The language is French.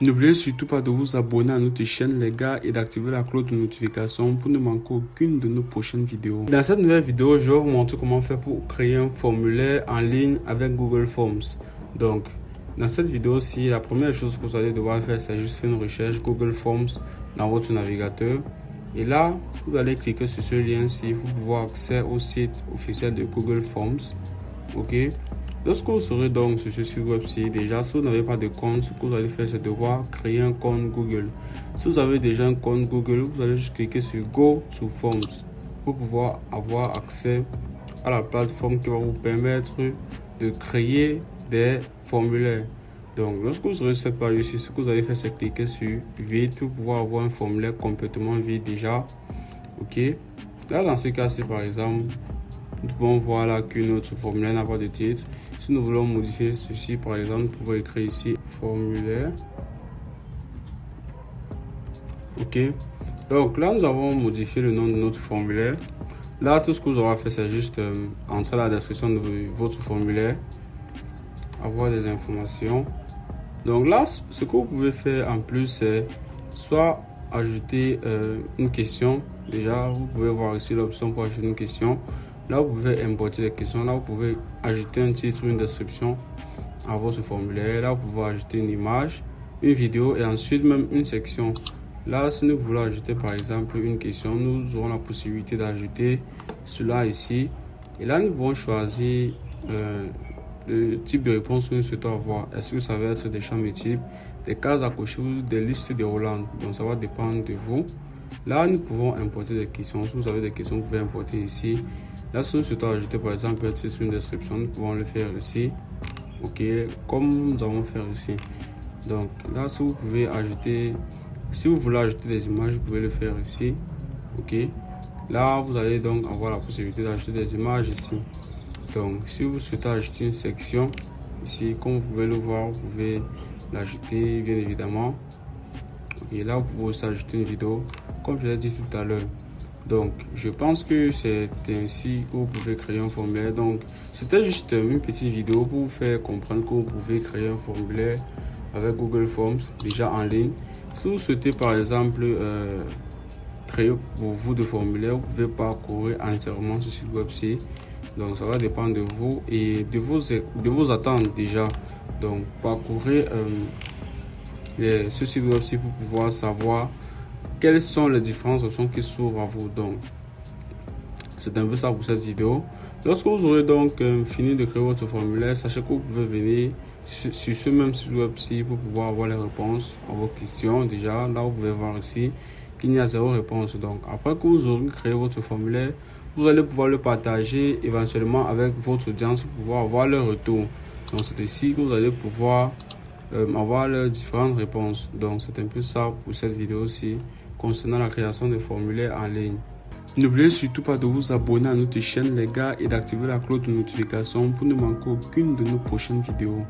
N'oubliez surtout pas de vous abonner à notre chaîne les gars et d'activer la cloche de notification pour ne manquer aucune de nos prochaines vidéos. Dans cette nouvelle vidéo, je vais vous montrer comment faire pour créer un formulaire en ligne avec Google Forms. Donc, dans cette vidéo-ci, la première chose que vous allez devoir faire, c'est juste faire une recherche Google Forms dans votre navigateur. Et là, vous allez cliquer sur ce lien-ci pour pouvoir accéder au site officiel de Google Forms. Ok. Lorsque vous serez donc sur ce site web-ci, déjà, si vous n'avez pas de compte, ce que vous allez faire, c'est devoir créer un compte Google. Si vous avez déjà un compte Google, vous allez juste cliquer sur Go to Forms pour pouvoir avoir accès à la plateforme qui va vous permettre de créer des formulaires. Donc, lorsque vous aurez cette page ici, ce que vous allez faire, c'est cliquer sur Vide pour pouvoir avoir un formulaire complètement vide déjà. Ok. Là, dans ce cas-ci, par exemple, nous pouvons voir là que notre formulaire n'a pas de titre. Si nous voulons modifier ceci, par exemple, nous pouvons écrire ici formulaire. Ok. Donc là, nous avons modifié le nom de notre formulaire. Là, tout ce que vous aurez fait, c'est juste entrer la description de votre formulaire, avoir des informations. Donc là, ce que vous pouvez faire en plus, c'est soit ajouter une question. Déjà, vous pouvez voir ici l'option pour ajouter une question. Là, vous pouvez importer les questions. Là, vous pouvez ajouter un titre, une description à votre formulaire. Là, vous pouvez ajouter une image, une vidéo et ensuite même une section. Là, si nous voulons ajouter par exemple une question, nous aurons la possibilité d'ajouter cela ici. Et là, nous pouvons choisir le type de réponse que nous souhaitons avoir. Est-ce que ça va être des champs multiples, des cases à cocher ou des listes déroulantes? Donc, ça va dépendre de vous. Là, nous pouvons importer des questions. Si vous avez des questions, vous pouvez importer ici. Là, si nous souhaitons ajouter par exemple un titre, une description, nous pouvons le faire ici. Ok, comme nous allons faire ici. Donc là, si vous pouvez ajouter, si vous voulez ajouter des images, vous pouvez le faire ici. Ok, là, vous allez donc avoir la possibilité d'ajouter des images ici. Donc, si vous souhaitez ajouter une section ici, comme vous pouvez le voir, vous pouvez l'ajouter bien évidemment. Ok, là, vous pouvez aussi ajouter une vidéo, comme je l'ai dit tout à l'heure. Donc, je pense que c'est ainsi que vous pouvez créer un formulaire. Donc, c'était juste une petite vidéo pour vous faire comprendre que vous pouvez créer un formulaire avec Google Forms déjà en ligne. Si vous souhaitez par exemple créer pour vous de formulaires, vous pouvez parcourir entièrement ce site web-ci. Donc, ça va dépendre de vous et de vos attentes déjà. Donc, parcourir ce site web-ci pour pouvoir savoir quelles sont les différentes options qui s'ouvrent à vous. Donc, c'est un peu ça pour cette vidéo. Lorsque vous aurez donc fini de créer votre formulaire, sachez que vous pouvez venir sur ce même site web-ci pour pouvoir avoir les réponses à vos questions. Déjà, là, vous pouvez voir ici qu'il y a 0 réponse. Donc, après que vous aurez créé votre formulaire, vous allez pouvoir le partager éventuellement avec votre audience pour pouvoir avoir leur retour. Donc, c'est ici que vous allez pouvoir avoir leurs différentes réponses. Donc, c'est un peu ça pour cette vidéo-ci concernant la création de formulaires en ligne. N'oubliez surtout pas de vous abonner à notre chaîne les gars et d'activer la cloche de notification pour ne manquer aucune de nos prochaines vidéos.